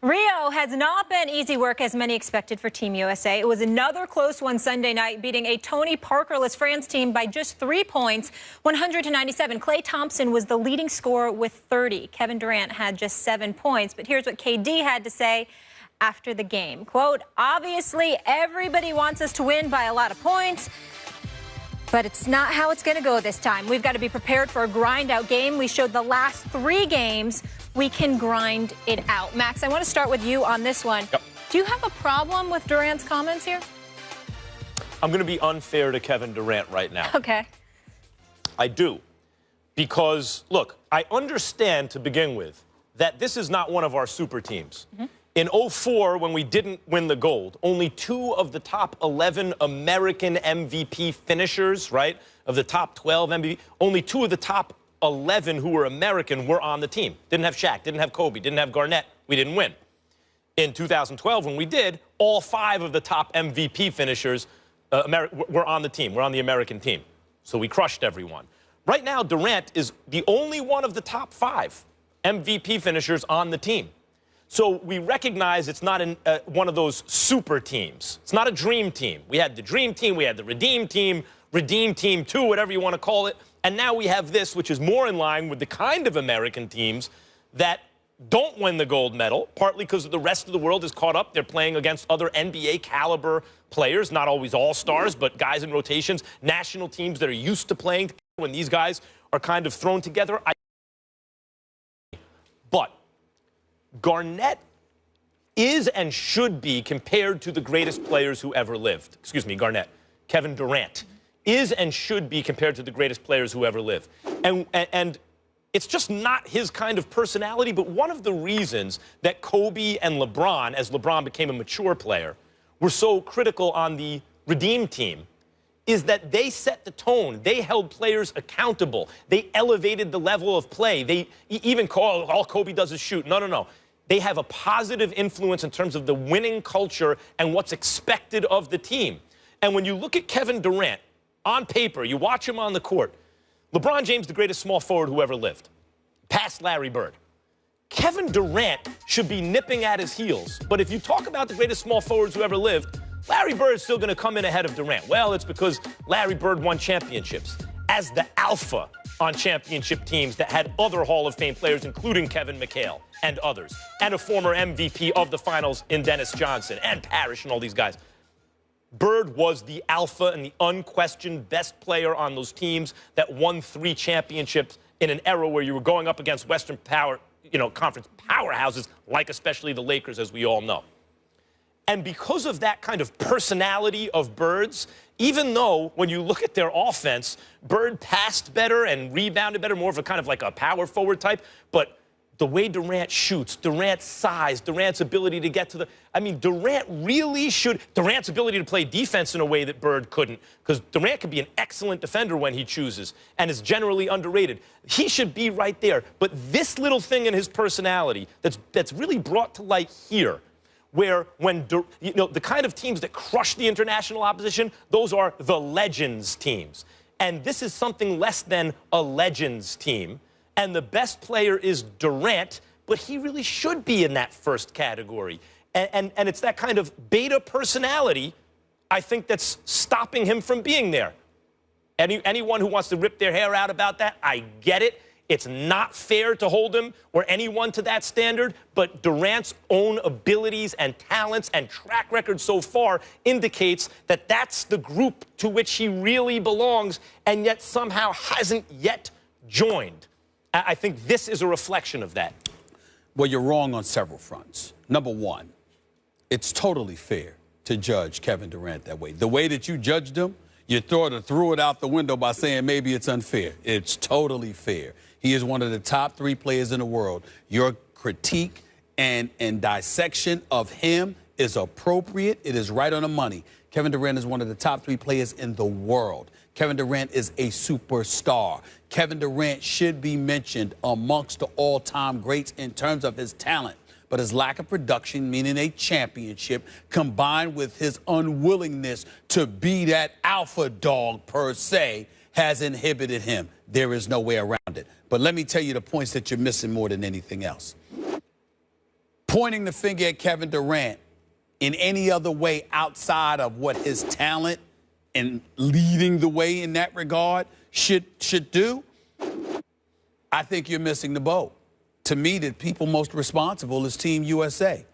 Rio has not been easy work as many expected for Team USA. It was another close one Sunday night, beating a Tony Parkerless France team by just 3 points, 100-97. Klay Thompson was the leading scorer with 30. Kevin Durant had just 7 points. But here's what KD had to say after the game. Quote, "Obviously, everybody wants us to win by a lot of points, but it's not how it's going to go this time. We've got to be prepared for a grind-out game. We showed the last 3 games we can grind it out." Max, I want to start with you on this one. Yep. Do you have a problem with Durant's comments here? I'm going to be unfair to Kevin Durant right now. Okay. I do. Because, look, I understand to begin with that this is not one of our super teams. Mm-hmm. In 2004, when we didn't win the gold, only 2 of the top 11 American MVP finishers, right, of the top 12 MVP, only 2 of the top 11 who were American were on the team. Didn't have Shaq, didn't have Kobe, didn't have Garnett. We didn't win. In 2012, when we did, all 5 of the top MVP finishers were on the team. We're on the American team. So we crushed everyone. Right now, Durant is the only one of the top 5 MVP finishers on the team. So we recognize it's not one of those super teams. It's not a dream team. We had the dream team, we had the redeem team 2, whatever you want to call it. And now we have this, which is more in line with the kind of American teams that don't win the gold medal, partly because the rest of the world is caught up. They're playing against other NBA caliber players, not always all-stars, but guys in rotations, national teams that are used to playing together when these guys are kind of thrown together. But Garnett is and should be compared to the greatest players who ever lived. Excuse me, Garnett. Kevin Durant is and should be compared to the greatest players who ever lived. And it's just not his kind of personality, but one of the reasons that Kobe and LeBron, as LeBron became a mature player, were so critical on the Redeem team is that they set the tone. They held players accountable. They elevated the level of play. They even call all Kobe does is shoot. No. They have a positive influence in terms of the winning culture and what's expected of the team. And when you look at Kevin Durant, on paper, you watch him on the court, LeBron James, the greatest small forward who ever lived, past Larry Bird. Kevin Durant should be nipping at his heels. But if you talk about the greatest small forwards who ever lived, Larry Bird's still going to come in ahead of Durant. Well, it's because Larry Bird won championships as the alpha on championship teams that had other Hall of Fame players, including Kevin McHale and others, and a former MVP of the finals in Dennis Johnson and Parrish and all these guys. Bird was the alpha and the unquestioned best player on those teams that won 3 championships in an era where you were going up against Western Conference powerhouses, like especially the Lakers, as we all know. And because of that kind of personality of Bird's, even though when you look at their offense, Bird passed better and rebounded better, more of a kind of like a power forward type, but the way Durant shoots, Durant's size, Durant's ability to get to the... I mean, Durant's ability to play defense in a way that Bird couldn't, because Durant can be an excellent defender when he chooses and is generally underrated. He should be right there. But this little thing in his personality that's really brought to light here, where when, the kind of teams that crush the international opposition, those are the Legends teams. And this is something less than a Legends team. And the best player is Durant, but he really should be in that first category. And it's that kind of beta personality, I think, that's stopping him from being there. Anyone who wants to rip their hair out about that, I get it. It's not fair to hold him or anyone to that standard, but Durant's own abilities and talents and track record so far indicates that that's the group to which he really belongs and yet somehow hasn't yet joined. I think this is a reflection of that. Well, you're wrong on several fronts. Number one, it's totally fair to judge Kevin Durant that way. The way that you judged him, you threw it out the window by saying maybe it's unfair. It's totally fair. He is one of the top 3 players in the world. Your critique and dissection of him is appropriate. It is right on the money. Kevin Durant is one of the top 3 players in the world. Kevin Durant is a superstar. Kevin Durant should be mentioned amongst the all-time greats in terms of his talent. But his lack of production, meaning a championship, combined with his unwillingness to be that alpha dog per se, has inhibited him. There is no way around it. But let me tell you the points that you're missing more than anything else. pointing the finger at Kevin Durant in any other way outside of what his talent and leading the way in that regard should do, I think you're missing the boat. To me, the people most responsible is Team USA.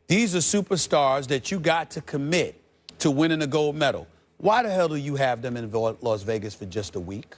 These are superstars that you got to commit to winning a gold medal. Why the hell do you have them in Las Vegas for just a week?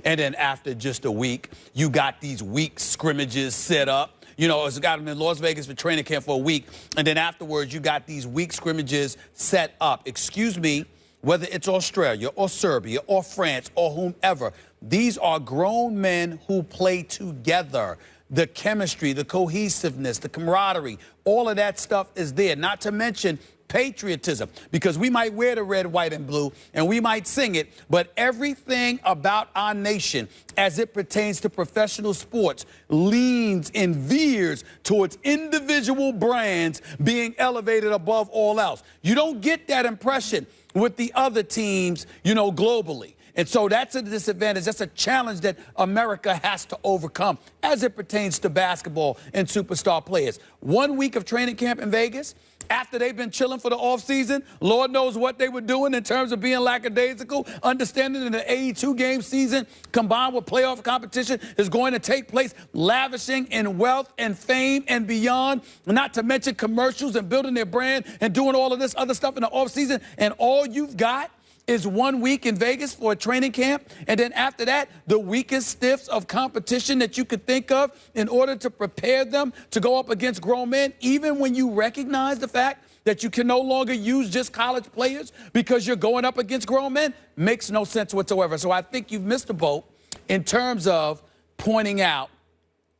And then after just a week, you got these week scrimmages set up. You know, it's got them in Las Vegas for training camp for a week. And then afterwards, you got these week scrimmages set up. Excuse me, whether it's Australia or Serbia or France or whomever, these are grown men who play together. The chemistry, the cohesiveness, the camaraderie, all of that stuff is there. Not to mention patriotism, because we might wear the red, white, and blue, and we might sing it, but everything about our nation as it pertains to professional sports leans and veers towards individual brands being elevated above all else. You don't get that impression with the other teams, you know, globally. And so that's a disadvantage. That's a challenge that America has to overcome as it pertains to basketball and superstar players. 1 week of training camp in Vegas, after they've been chilling for the offseason, Lord knows what they were doing in terms of being lackadaisical, understanding that the 82-game season combined with playoff competition is going to take place, lavishing in wealth and fame and beyond, not to mention commercials and building their brand and doing all of this other stuff in the offseason. And all you've got is 1 week in Vegas for a training camp, and then after that, the weakest stiffs of competition that you could think of in order to prepare them to go up against grown men, even when you recognize the fact that you can no longer use just college players because you're going up against grown men, makes no sense whatsoever. So I think you've missed the boat in terms of pointing out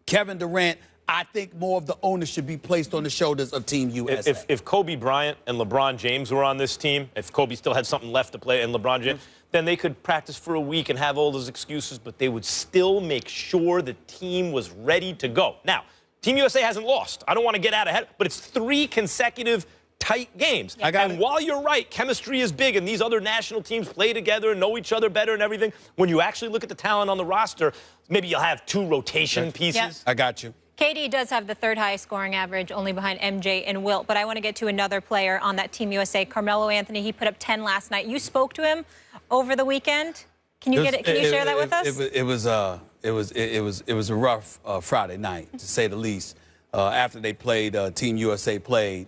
Kevin Durant. I think more of the onus should be placed on the shoulders of Team USA. If Kobe Bryant and LeBron James were on this team, if Kobe still had something left to play and LeBron James, then they could practice for a week and have all those excuses, but they would still make sure the team was ready to go. Now, Team USA hasn't lost. I don't want to get out ahead, but it's 3 consecutive tight games. And while you're right, chemistry is big, and these other national teams play together and know each other better and everything, when you actually look at the talent on the roster, maybe you'll have 2 rotation pieces. Yep. I got you. KD does have the 3rd highest scoring average, only behind MJ and Wilt. But I want to get to another player on that Team USA, Carmelo Anthony. He put up 10 last night. You spoke to him over the weekend. Can you share that with us? It was a rough Friday night, to say the least. After they played, Team USA played,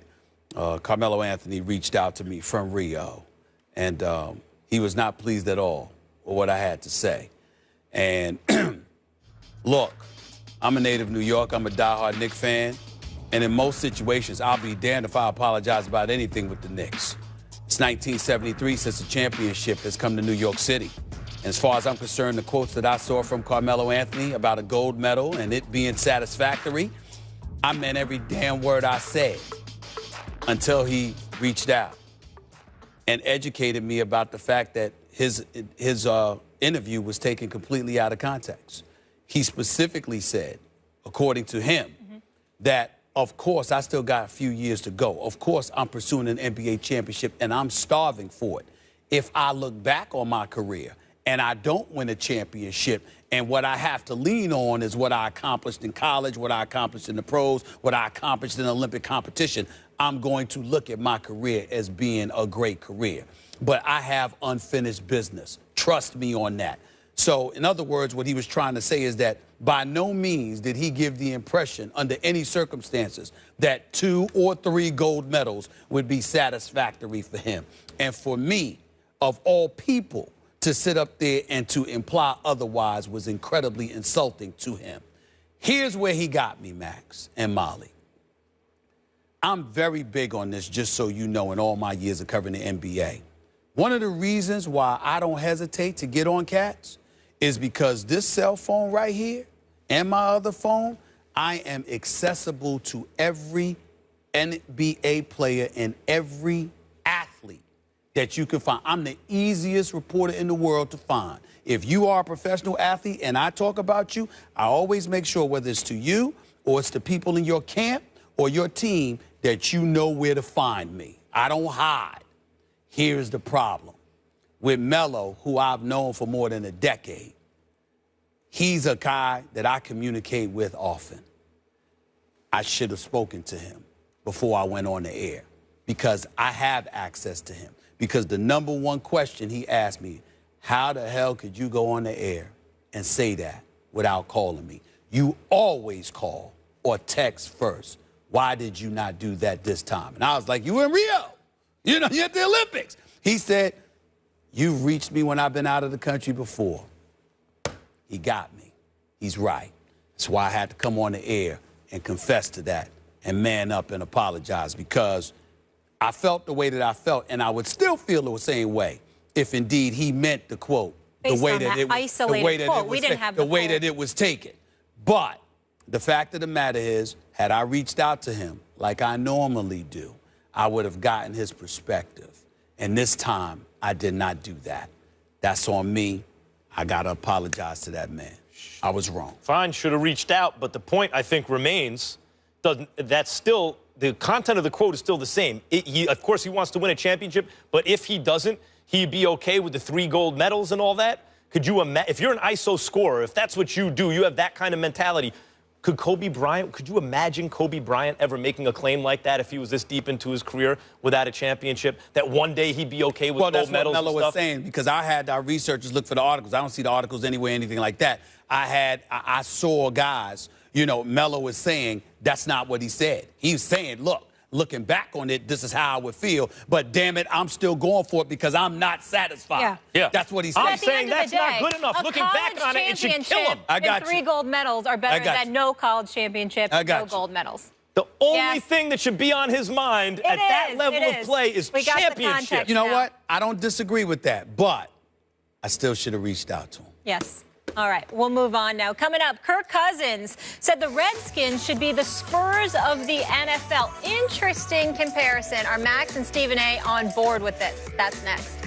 Carmelo Anthony reached out to me from Rio, and he was not pleased at all with what I had to say. And look, I'm a native New York. I'm a diehard Knicks fan. And in most situations, I'll be damned if I apologize about anything with the Knicks. It's 1973 since the championship has come to New York City. And as far as I'm concerned, the quotes that I saw from Carmelo Anthony about a gold medal and it being satisfactory, I meant every damn word I said until he reached out and educated me about the fact that his interview was taken completely out of context. He specifically said, according to him, that, of course, I still got a few years to go. Of course, I'm pursuing an NBA championship, and I'm starving for it. If I look back on my career and I don't win a championship, and what I have to lean on is what I accomplished in college, what I accomplished in the pros, what I accomplished in Olympic competition, I'm going to look at my career as being a great career. But I have unfinished business. Trust me on that. So, in other words, what he was trying to say is that by no means did he give the impression, under any circumstances, that 2 or 3 gold medals would be satisfactory for him. And for me, of all people, to sit up there and to imply otherwise was incredibly insulting to him. Here's where he got me, Max and Molly. I'm very big on this, just so you know, in all my years of covering the NBA. One of the reasons why I don't hesitate to get on cats is because this cell phone right here and my other phone, I am accessible to every NBA player and every athlete that you can find. I'm the easiest reporter in the world to find. If you are a professional athlete and I talk about you, I always make sure, whether it's to you or it's to people in your camp or your team, that you know where to find me. I don't hide. Here's the problem. With Melo, who I've known for more than a decade, he's a guy that I communicate with often. I should have spoken to him. before I went on the air because I have access to him. Because the number one question he asked me, how the hell could you go on the air and say that without calling me? You always call or text first. Why did you not do that this time? And I was like, you in Rio. You know, you're at the Olympics. He said, you've reached me when I've been out of the country before. He got me. He's right. That's why I had to come on the air and confess to that and man up and apologize, because I felt the way that I felt, and I would still feel the same way if indeed he meant the quote the way that it was, the way that it was taken. But the fact of the matter is, had I reached out to him like I normally do, I would have gotten his perspective. And this time, I did not do that. That's on me. I got to apologize to that man. I was wrong. Fine, should have reached out, but the point, I think, remains, that's still, the content of the quote is still the same. Of course, he wants to win a championship, but if he doesn't, he'd be okay with the 3 gold medals and all that? Could you imagine, if you're an ISO scorer, if that's what you do, you have that kind of mentality, could you imagine Kobe Bryant ever making a claim like that if he was this deep into his career without a championship, that one day he'd be okay with gold medals and stuff? Well, that's what Melo was saying, because I had our researchers look for the articles. I don't see the articles anywhere, anything like that. I saw guys, you know, Melo was saying that's not what he said. He was saying, look, looking back on it, this is how I would feel, but damn it, I'm still going for it because I'm not satisfied. Yeah. That's what he said. I'm saying that's not good enough. Looking back on it, it should kill him. I got 3 gold medals are better than no college championship, no gold medals. The only thing that should be on his mind at that level of play is championship. You know what? I don't disagree with that, but I still should have reached out to him. Yes. All right, we'll move on now. Coming up, Kirk Cousins said the Redskins should be the Spurs of the NFL. Interesting comparison. Are Max and Stephen A. on board with this? That's next.